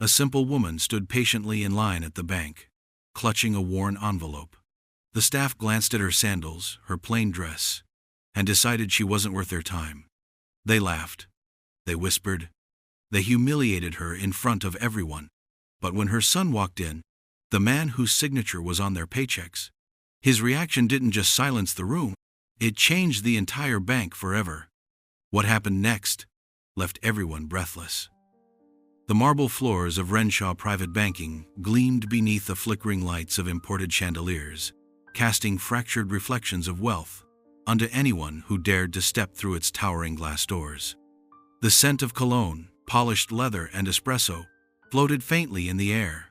A simple woman stood patiently in line at the bank, clutching a worn envelope. The staff glanced at her sandals, her plain dress, and decided she wasn't worth their time. They laughed. They whispered. They humiliated her in front of everyone. But when her son walked in, the man whose signature was on their paychecks, his reaction didn't just silence the room, it changed the entire bank forever. What happened next left everyone breathless. The marble floors of Renshaw Private Banking gleamed beneath the flickering lights of imported chandeliers, casting fractured reflections of wealth onto anyone who dared to step through its towering glass doors. The scent of cologne, polished leather, and espresso floated faintly in the air.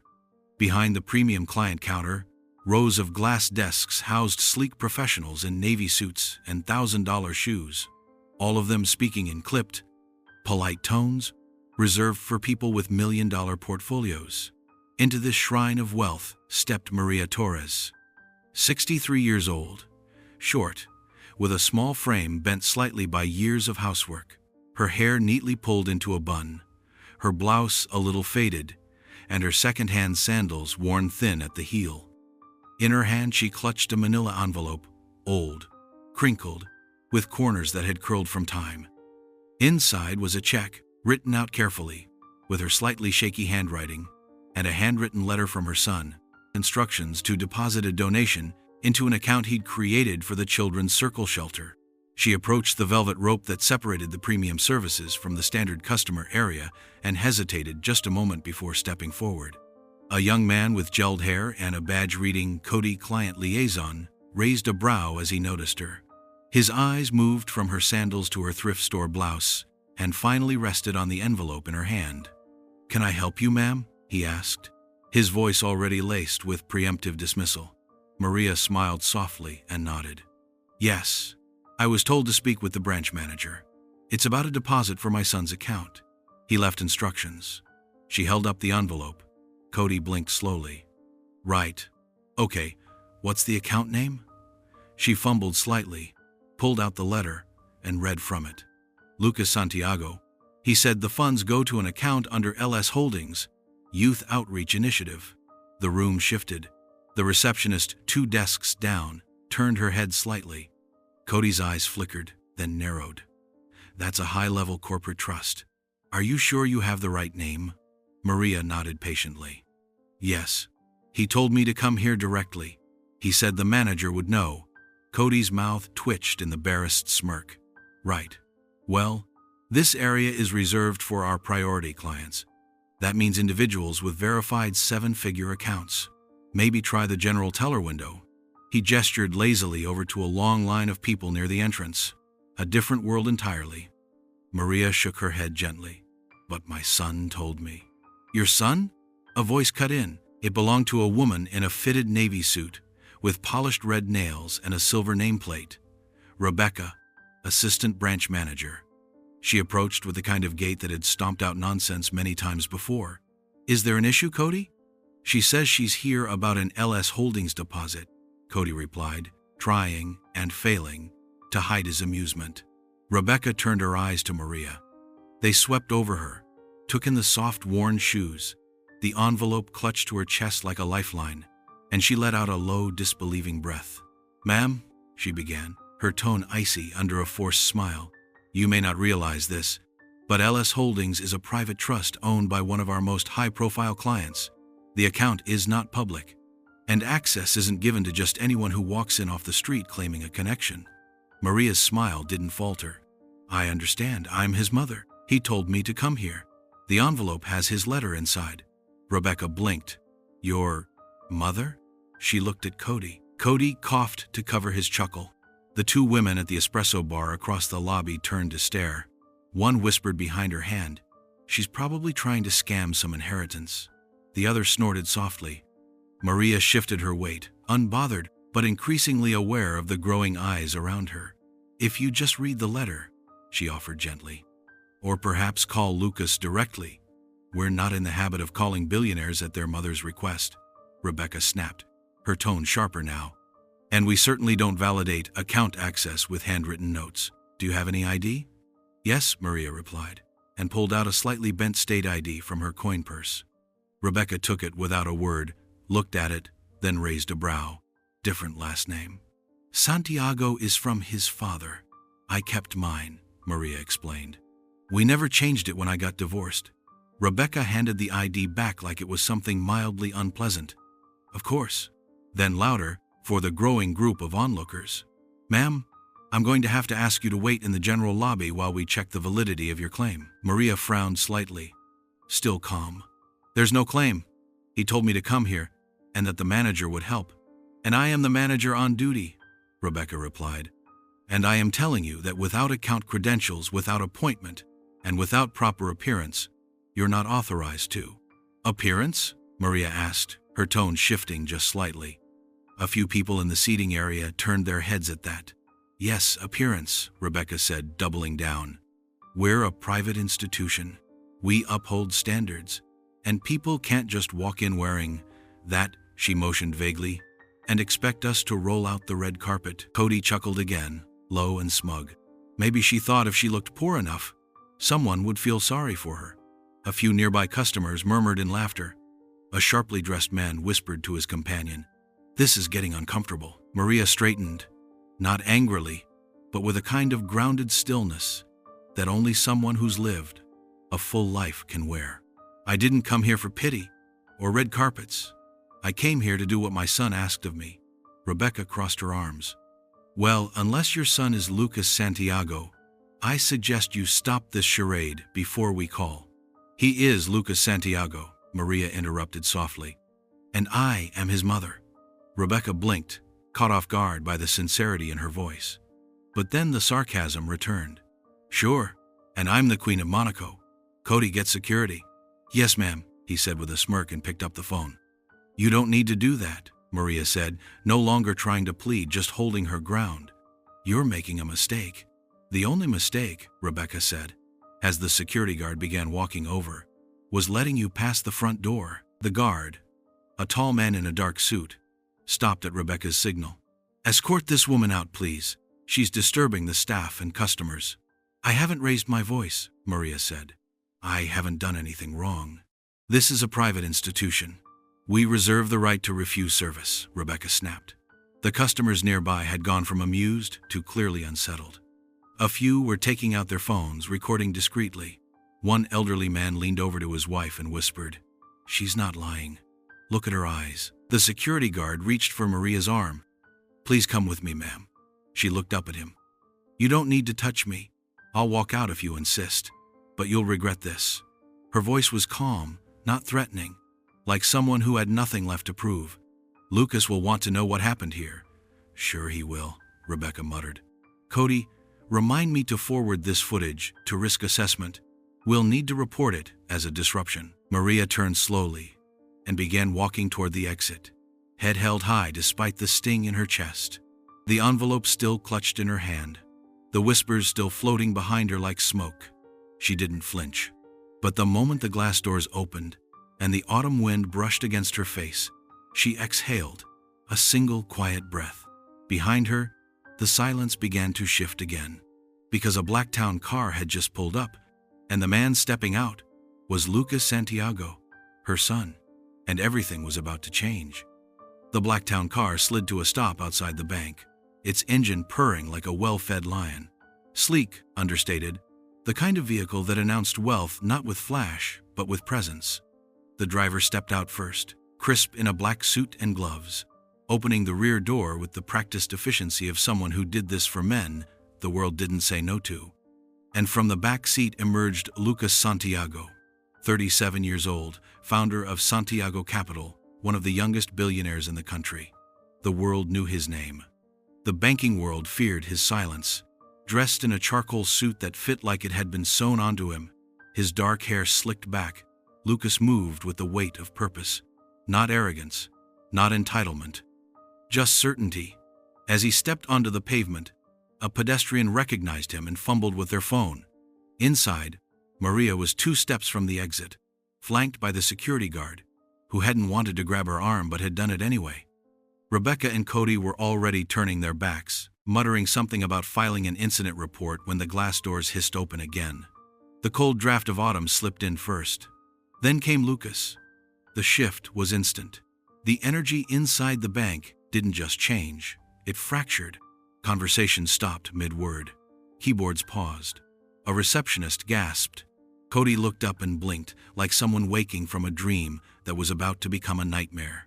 Behind the premium client counter, rows of glass desks housed sleek professionals in navy suits and $1,000 shoes, all of them speaking in clipped, polite tones, reserved for people with million-dollar portfolios. Into this shrine of wealth stepped Maria Torres, 63 years old, short, with a small frame bent slightly by years of housework, her hair neatly pulled into a bun, her blouse a little faded, and her second-hand sandals worn thin at the heel. In her hand she clutched a manila envelope, old, crinkled, with corners that had curled from time. Inside was a check, written out carefully, with her slightly shaky handwriting, and a handwritten letter from her son, instructions to deposit a donation into an account he'd created for the Children's Circle Shelter. She approached the velvet rope that separated the premium services from the standard customer area and hesitated just a moment before stepping forward. A young man with gelled hair and a badge reading Cody Client Liaison raised a brow as he noticed her. His eyes moved from her sandals to her thrift store blouse and finally rested on the envelope in her hand. "Can I help you, ma'am?" he asked, his voice already laced with preemptive dismissal. Maria smiled softly and nodded. "Yes. I was told to speak with the branch manager. It's about a deposit for my son's account. He left instructions." She held up the envelope. Cody blinked slowly. "Right. Okay, what's the account name?" She fumbled slightly, pulled out the letter, and read from it. "Lucas Santiago." He said the funds go to an account under LS Holdings, Youth Outreach Initiative. The room shifted. The receptionist, 2 desks down, turned her head slightly. Cody's eyes flickered, then narrowed. "That's a high-level corporate trust. Are you sure you have the right name?" Maria nodded patiently. "Yes. He told me to come here directly. He said the manager would know." Cody's mouth twitched in the barest smirk. "Right. Well, this area is reserved for our priority clients. That means individuals with verified 7-figure accounts. Maybe try the general teller window." He gestured lazily over to a long line of people near the entrance. A different world entirely. Maria shook her head gently. "But my son told me." "Your son?" A voice cut in. It belonged to a woman in a fitted navy suit, with polished red nails and a silver nameplate. Rebecca, assistant branch manager. She approached with the kind of gait that had stomped out nonsense many times before. "Is there an issue, Cody?" "She says she's here about an LS Holdings deposit," Cody replied, trying and failing to hide his amusement. Rebecca turned her eyes to Maria. They swept over her, took in the soft, worn shoes, the envelope clutched to her chest like a lifeline, and she let out a low, disbelieving breath. "Ma'am," she began, her tone icy under a forced smile, "you may not realize this, but LS Holdings is a private trust owned by one of our most high-profile clients. The account is not public, and access isn't given to just anyone who walks in off the street claiming a connection." Maria's smile didn't falter. "I understand. I'm his mother. He told me to come here. The envelope has his letter inside." Rebecca blinked. "Your mother?" She looked at Cody. Cody coughed to cover his chuckle. The 2 women at the espresso bar across the lobby turned to stare. One whispered behind her hand, "She's probably trying to scam some inheritance." The other snorted softly. Maria shifted her weight, unbothered, but increasingly aware of the growing eyes around her. "If you just read the letter," she offered gently. "Or perhaps call Lucas directly. We're not in the habit of calling billionaires at their mother's request," Rebecca snapped, her tone sharper now. "And we certainly don't validate account access with handwritten notes. Do you have any ID?" "Yes," Maria replied, and pulled out a slightly bent state ID from her coin purse. Rebecca took it without a word, looked at it, then raised a brow. Different last name. Santiago is from his father. I kept mine, Maria explained. We never changed it when I got divorced. Rebecca handed the ID back like it was something mildly unpleasant. Of course. Then louder, for the growing group of onlookers. Ma'am, I'm going to have to ask you to wait in the general lobby while we check the validity of your claim. Maria frowned slightly, still calm. There's no claim. He told me to come here, and that the manager would help. And I am the manager on duty, Rebecca replied. And I am telling you that without account credentials, without appointment, and without proper appearance, you're not authorized to. Appearance? Maria asked, her tone shifting just slightly. A few people in the seating area turned their heads at that. Yes, appearance, Rebecca said, doubling down. We're a private institution. We uphold standards. And people can't just walk in wearing that, she motioned vaguely, and expect us to roll out the red carpet. Cody chuckled again, low and smug. Maybe she thought if she looked poor enough, someone would feel sorry for her. A few nearby customers murmured in laughter. A sharply dressed man whispered to his companion, "This is getting uncomfortable." Maria straightened, not angrily, but with a kind of grounded stillness that only someone who's lived a full life can wear. I didn't come here for pity or red carpets. I came here to do what my son asked of me. Rebecca crossed her arms. Well, unless your son is Lucas Santiago, I suggest you stop this charade before we call. He is Lucas Santiago, Maria interrupted softly. And I am his mother. Rebecca blinked, caught off guard by the sincerity in her voice. But then the sarcasm returned. Sure, and I'm the Queen of Monaco. Cody, get security. Yes, ma'am, he said with a smirk and picked up the phone. You don't need to do that, Maria said, no longer trying to plead, just holding her ground. You're making a mistake. The only mistake, Rebecca said, as the security guard began walking over, was letting you pass the front door. The guard, a tall man in a dark suit, stopped at Rebecca's signal. Escort this woman out, please. She's disturbing the staff and customers. I haven't raised my voice, Maria said. I haven't done anything wrong. This is a private institution. We reserve the right to refuse service, Rebecca snapped. The customers nearby had gone from amused to clearly unsettled. A few were taking out their phones, recording discreetly. One elderly man leaned over to his wife and whispered, She's not lying. Look at her eyes. The security guard reached for Maria's arm. Please come with me, ma'am. She looked up at him. You don't need to touch me. I'll walk out if you insist. But you'll regret this. Her voice was calm, not threatening, like someone who had nothing left to prove. Lucas will want to know what happened here. Sure he will, Rebecca muttered. Cody, remind me to forward this footage to risk assessment. We'll need to report it as a disruption. Maria turned slowly and began walking toward the exit, head held high despite the sting in her chest. The envelope still clutched in her hand, the whispers still floating behind her like smoke. She didn't flinch. But the moment the glass doors opened and the autumn wind brushed against her face, she exhaled, a single quiet breath. Behind her, the silence began to shift again, because a Blacktown car had just pulled up, and the man stepping out was Lucas Santiago, her son, and everything was about to change. The Blacktown car slid to a stop outside the bank, its engine purring like a well-fed lion. Sleek, understated, the kind of vehicle that announced wealth not with flash, but with presence. The driver stepped out first, crisp in a black suit and gloves, opening the rear door with the practiced efficiency of someone who did this for men the world didn't say no to. And from the back seat emerged Lucas Santiago, 37 years old, founder of Santiago Capital, one of the youngest billionaires in the country. The world knew his name. The banking world feared his silence. Dressed in a charcoal suit that fit like it had been sewn onto him, his dark hair slicked back, Lucas moved with the weight of purpose. Not arrogance, not entitlement, just certainty. As he stepped onto the pavement, a pedestrian recognized him and fumbled with their phone. Inside, Maria was 2 steps from the exit, flanked by the security guard, who hadn't wanted to grab her arm but had done it anyway. Rebecca and Cody were already turning their backs, muttering something about filing an incident report when the glass doors hissed open again. The cold draft of autumn slipped in first. Then came Lucas, The shift was instant. The energy inside the bank didn't just change, it fractured. Conversation stopped mid-word. Keyboards paused. A receptionist gasped. Cody looked up and blinked, like someone waking from a dream that was about to become a nightmare.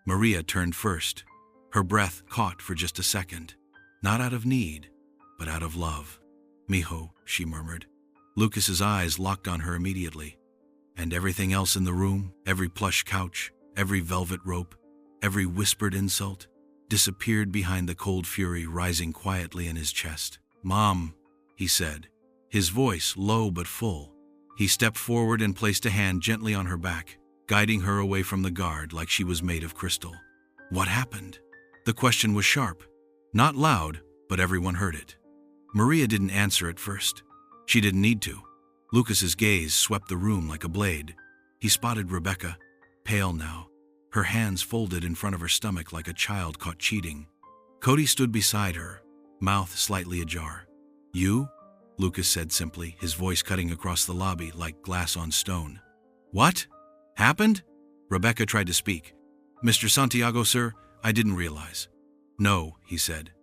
Maria turned first. Her breath caught for just a second. Not out of need, but out of love. "Mijo," she murmured. Lucas's eyes locked on her immediately. And everything else in the room, every plush couch, every velvet rope, every whispered insult, disappeared behind the cold fury rising quietly in his chest. "Mom," he said, his voice low but full. He stepped forward and placed a hand gently on her back, guiding her away from the guard like she was made of crystal. "What happened?" The question was sharp. Not loud, but everyone heard it. Maria didn't answer at first. She didn't need to. Lucas's gaze swept the room like a blade. He spotted Rebecca, pale now, her hands folded in front of her stomach like a child caught cheating. Cody stood beside her, mouth slightly ajar. "You?" Lucas said simply, his voice cutting across the lobby like glass on stone. "What happened?" Rebecca tried to speak. "Mr. Santiago, sir, I didn't realize." "No," he said,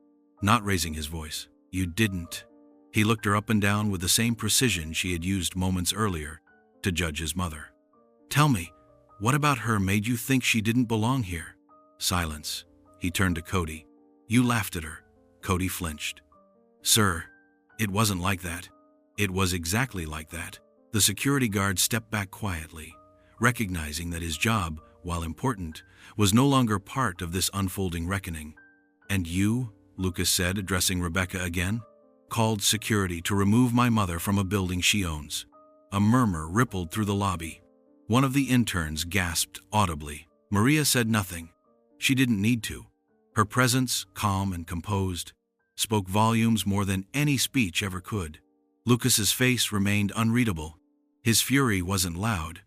not raising his voice. "You didn't." He looked her up and down with the same precision she had used moments earlier to judge his mother. "Tell me, what about her made you think she didn't belong here?" Silence. He turned to Cody. "You laughed at her." Cody flinched. "Sir, it wasn't like that." It was exactly like that. The security guard stepped back quietly, recognizing that his job, while important, was no longer part of this unfolding reckoning. "And you," Lucas said, addressing Rebecca again, "called security to remove my mother from a building she owns." A murmur rippled through the lobby. One of the interns gasped audibly. Maria said nothing. She didn't need to. Her presence, calm and composed, spoke volumes more than any speech ever could. Lucas's face remained unreadable. His fury wasn't loud.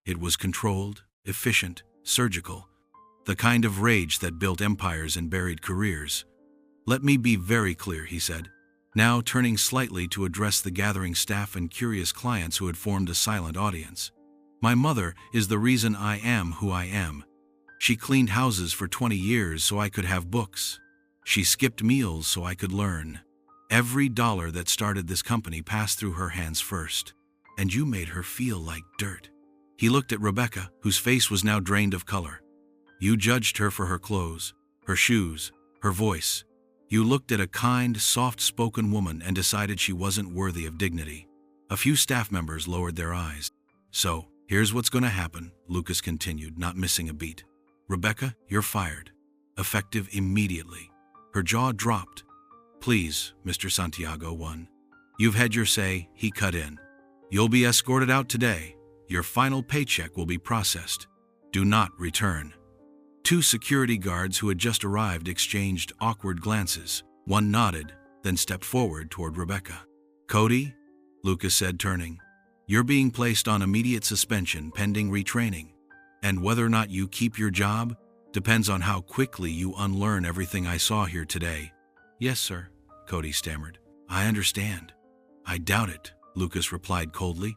It was controlled, efficient, surgical. The kind of rage that built empires and buried careers. "Let me be very clear," he said, now turning slightly to address the gathering staff and curious clients who had formed a silent audience. "My mother is the reason I am who I am. She cleaned houses for 20 years so I could have books. She skipped meals so I could learn. Every dollar that started this company passed through her hands first. And you made her feel like dirt." He looked at Rebecca, whose face was now drained of color. "You judged her for her clothes, her shoes, her voice. You looked at a kind, soft-spoken woman and decided she wasn't worthy of dignity." A few staff members lowered their eyes. "So, here's what's going to happen," Lucas continued, not missing a beat. "Rebecca, you're fired. Effective immediately." Her jaw dropped. "Please, Mr. Santiago, one. You've had your say," he cut in. "You'll be escorted out today. Your final paycheck will be processed. Do not return." Two security guards who had just arrived exchanged awkward glances. One nodded, then stepped forward toward Rebecca. "Cody," Lucas said, turning, "you're being placed on immediate suspension pending retraining. And whether or not you keep your job depends on how quickly you unlearn everything I saw here today." "Yes, sir," Cody stammered. "I understand." "I doubt it," Lucas replied coldly.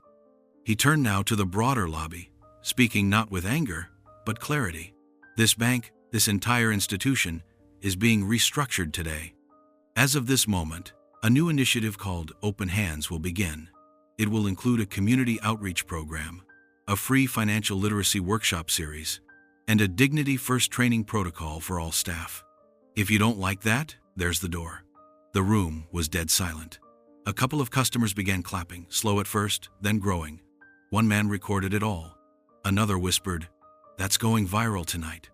He turned now to the broader lobby, speaking not with anger, but clarity. "This bank, this entire institution, is being restructured today. As of this moment, a new initiative called Open Hands will begin. It will include a community outreach program, a free financial literacy workshop series, and a dignity-first training protocol for all staff. If you don't like that, there's the door." The room was dead silent. A couple of customers began clapping, slow at first, then growing. One man recorded it all. Another whispered, "That's going viral tonight."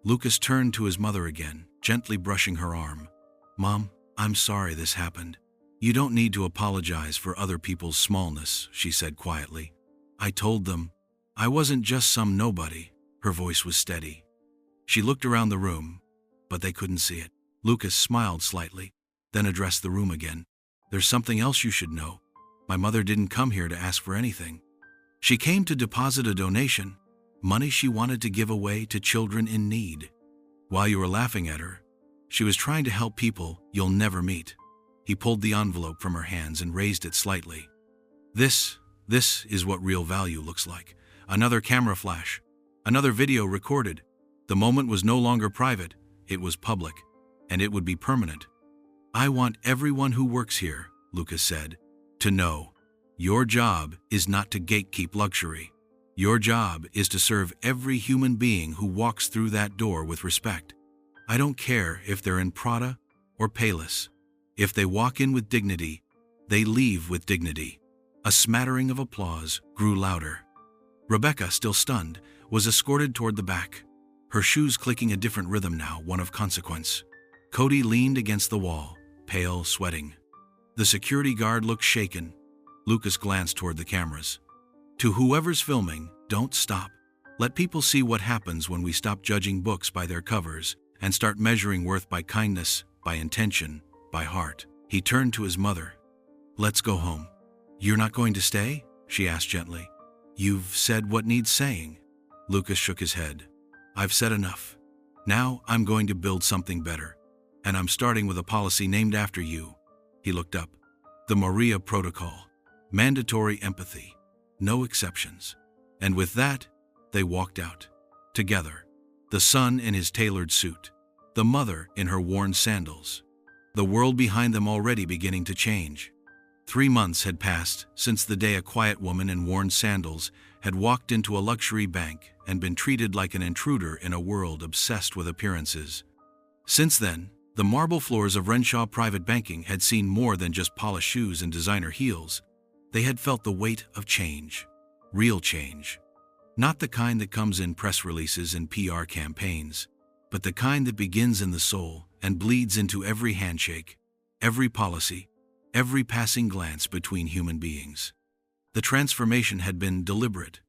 Lucas turned to his mother again, gently brushing her arm. "Mom, I'm sorry this happened. You don't need to apologize for other people's smallness," she said quietly. "I told them I wasn't just some nobody." Her voice was steady. She looked around the room, but they couldn't see it. Lucas smiled slightly, then addressed the room again. "There's something else you should know. My mother didn't come here to ask for anything. She came to deposit a donation, money she wanted to give away to children in need. While you were laughing at her, she was trying to help people you'll never meet." He pulled the envelope from her hands and raised it slightly. This is what real value looks like." Another camera flash. Another video recorded. The moment was no longer private, it was public, and it would be permanent. "I want everyone who works here," Lucas said, "to know. Your job is not to gatekeep luxury. Your job is to serve every human being who walks through that door with respect. I don't care if they're in Prada or Payless. If they walk in with dignity, they leave with dignity." A smattering of applause grew louder. Rebecca, still stunned, was escorted toward the back, her shoes clicking a different rhythm now, one of consequence. Cody leaned against the wall, pale, sweating. The security guard looked shaken. Lucas glanced toward the cameras. "To whoever's filming, don't stop. Let people see what happens when we stop judging books by their covers and start measuring worth by kindness, by intention, by heart." He turned to his mother. "Let's go home." "You're not going to stay?" she asked gently. "You've said what needs saying." Lucas shook his head. "I've said enough. Now I'm going to build something better. And I'm starting with a policy named after you." He looked up. "The Maria Protocol. Mandatory empathy. No exceptions." And with that, they walked out. Together. The son in his tailored suit. The mother in her worn sandals. The world behind them already beginning to change. 3 months had passed since the day a quiet woman in worn sandals had walked into a luxury bank and been treated like an intruder in a world obsessed with appearances. Since then, the marble floors of Renshaw Private Banking had seen more than just polished shoes and designer heels. They had felt the weight of change. Real change. Not the kind that comes in press releases and PR campaigns, but the kind that begins in the soul and bleeds into every handshake, every policy, every passing glance between human beings. The transformation had been deliberate.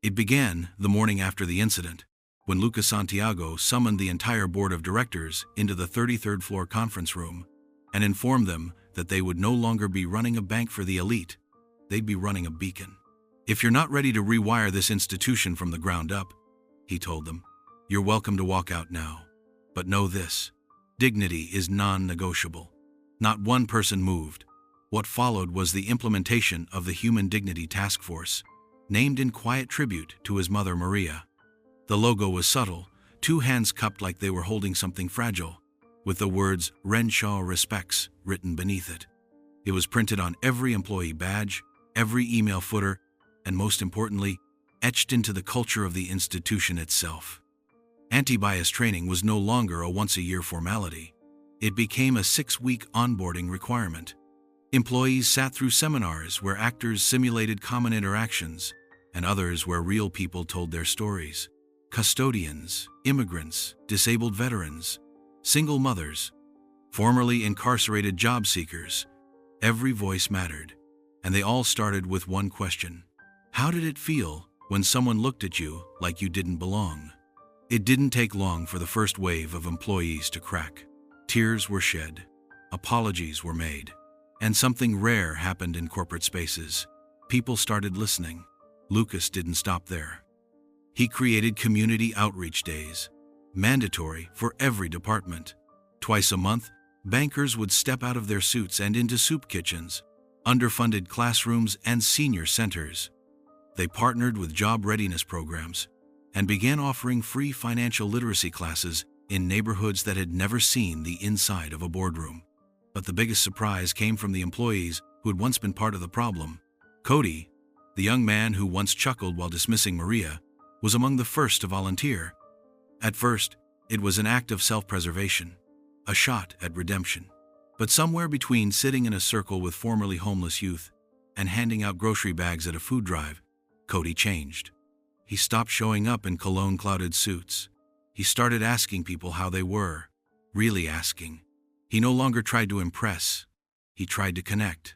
It began the morning after the incident, when Lucas Santiago summoned the entire board of directors into the 33rd floor conference room and informed them that they would no longer be running a bank for the elite, they'd be running a beacon. "If you're not ready to rewire this institution from the ground up," he told them, "you're welcome to walk out now. But know this, dignity is non-negotiable." Not one person moved. What followed was the implementation of the Human Dignity Task Force, named in quiet tribute to his mother Maria. The logo was subtle, 2 hands cupped like they were holding something fragile, with the words "Renshaw Respects" written beneath it. It was printed on every employee badge, every email footer, and most importantly, etched into the culture of the institution itself. Anti-bias training was no longer a once-a-year formality. It became a 6-week onboarding requirement. Employees sat through seminars where actors simulated common interactions, and others where real people told their stories. Custodians, immigrants, disabled veterans, single mothers, formerly incarcerated job seekers. Every voice mattered, and they all started with one question. How did it feel when someone looked at you like you didn't belong? It didn't take long for the first wave of employees to crack. Tears were shed, apologies were made, and something rare happened in corporate spaces. People started listening. Lucas didn't stop there. He created community outreach days, mandatory for every department. Twice a month, bankers would step out of their suits and into soup kitchens, underfunded classrooms, and senior centers. They partnered with job readiness programs and began offering free financial literacy classes in neighborhoods that had never seen the inside of a boardroom. But the biggest surprise came from the employees who had once been part of the problem. Cody, the young man who once chuckled while dismissing Maria, was among the first to volunteer. At first, it was an act of self-preservation, a shot at redemption. But somewhere between sitting in a circle with formerly homeless youth and handing out grocery bags at a food drive, Cody changed. He stopped showing up in cologne-clouded suits. He started asking people how they were, really asking. He no longer tried to impress, he tried to connect.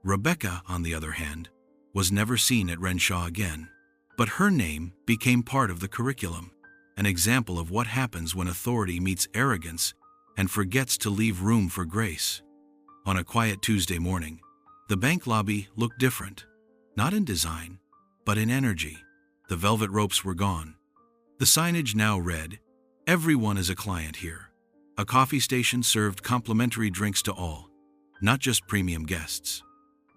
Rebecca, on the other hand, was never seen at Renshaw again. But her name became part of the curriculum, an example of what happens when authority meets arrogance and forgets to leave room for grace. On a quiet Tuesday morning, the bank lobby looked different, not in design, but in energy. The velvet ropes were gone. The signage now read, "Everyone is a client here." A coffee station served complimentary drinks to all, not just premium guests.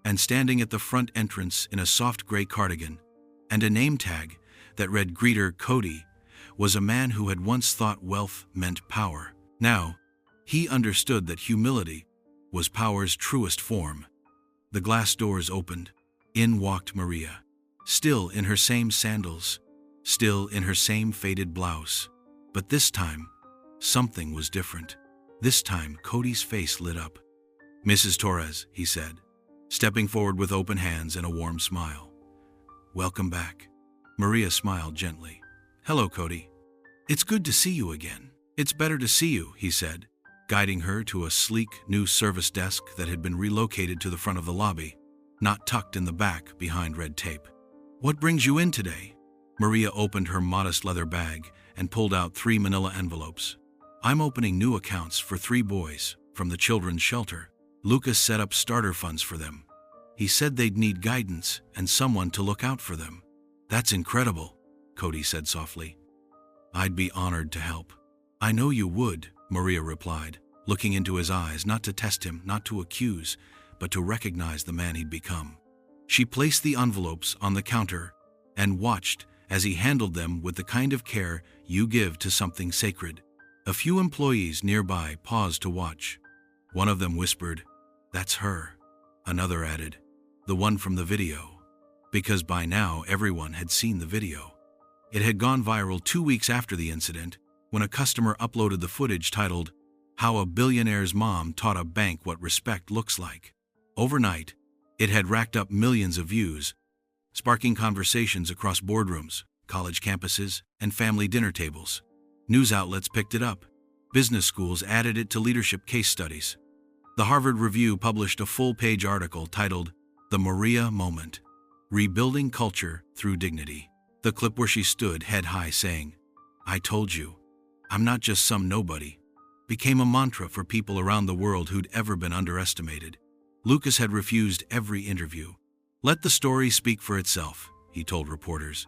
And standing at the front entrance in a soft gray cardigan and a name tag that read "Greeter Cody" was a man who had once thought wealth meant power. Now, he understood that humility was power's truest form. The glass doors opened. In walked Maria, still in her same sandals, still in her same faded blouse. But this time, something was different. This time, Cody's face lit up. "Mrs. Torres," he said, stepping forward with open hands and a warm smile. "Welcome back." Maria smiled gently. "Hello, Cody. It's good to see you again." "It's better to see you," he said, guiding her to a sleek, new service desk that had been relocated to the front of the lobby, not tucked in the back behind red tape. "What brings you in today?" Maria opened her modest leather bag and pulled out 3 manila envelopes. "I'm opening new accounts for 3 boys from the children's shelter. Lucas set up starter funds for them. He said they'd need guidance and someone to look out for them." "That's incredible," Cody said softly. "I'd be honored to help." "I know you would," Maria replied, looking into his eyes, not to test him, not to accuse, but to recognize the man he'd become. She placed the envelopes on the counter and watched as he handled them with the kind of care you give to something sacred. A few employees nearby paused to watch. One of them whispered, "That's her." Another added, "The one from the video." Because by now everyone had seen the video. It had gone viral 2 weeks after the incident, when a customer uploaded the footage titled, "How a Billionaire's Mom Taught a Bank What Respect Looks Like." Overnight, it had racked up millions of views, sparking conversations across boardrooms, college campuses, and family dinner tables. News outlets picked it up. Business schools added it to leadership case studies. The Harvard Review published a full-page article titled, "The Maria Moment: Rebuilding Culture Through Dignity." The clip where she stood head high saying, "I told you, I'm not just some nobody," became a mantra for people around the world who'd ever been underestimated. Lucas had refused every interview. "Let the story speak for itself," he told reporters.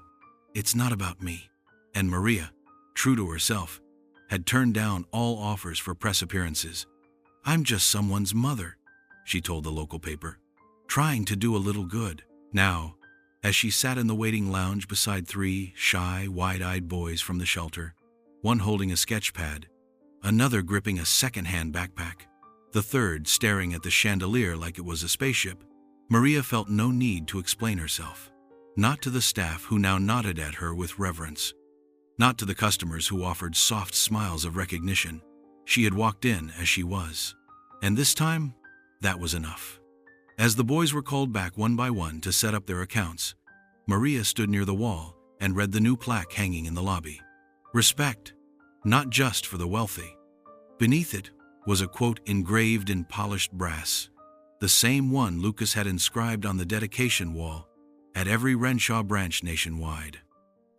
"It's not about me." And Maria, true to herself, had turned down all offers for press appearances. "I'm just someone's mother," she told the local paper, "trying to do a little good." Now, as she sat in the waiting lounge beside 3 shy, wide-eyed boys from the shelter, one holding a sketch pad, another gripping a second-hand backpack, the third staring at the chandelier like it was a spaceship, Maria felt no need to explain herself. Not to the staff who now nodded at her with reverence. Not to the customers who offered soft smiles of recognition. She had walked in as she was. And this time, that was enough. As the boys were called back one by one to set up their accounts, Maria stood near the wall and read the new plaque hanging in the lobby. "Respect, not just for the wealthy." Beneath it was a quote engraved in polished brass, the same one Lucas had inscribed on the dedication wall at every Renshaw branch nationwide.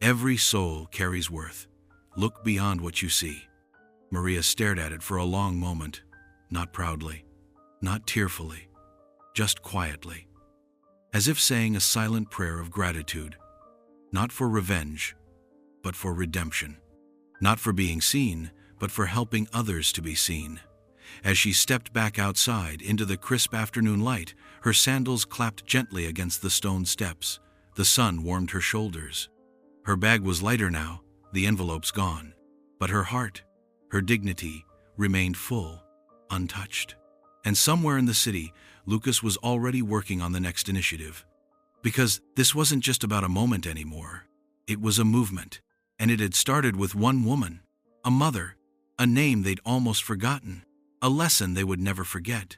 "Every soul carries worth. Look beyond what you see." Maria stared at it for a long moment, not proudly, not tearfully, just quietly, as if saying a silent prayer of gratitude, not for revenge, but for redemption, not for being seen, but for helping others to be seen. As she stepped back outside into the crisp afternoon light, her sandals clapped gently against the stone steps. The sun warmed her shoulders. Her bag was lighter now, the envelopes gone, but her heart, her dignity, remained full, untouched. And somewhere in the city, Lucas was already working on the next initiative. Because this wasn't just about a moment anymore. It was a movement, and it had started with one woman, a mother, a name they'd almost forgotten, a lesson they would never forget.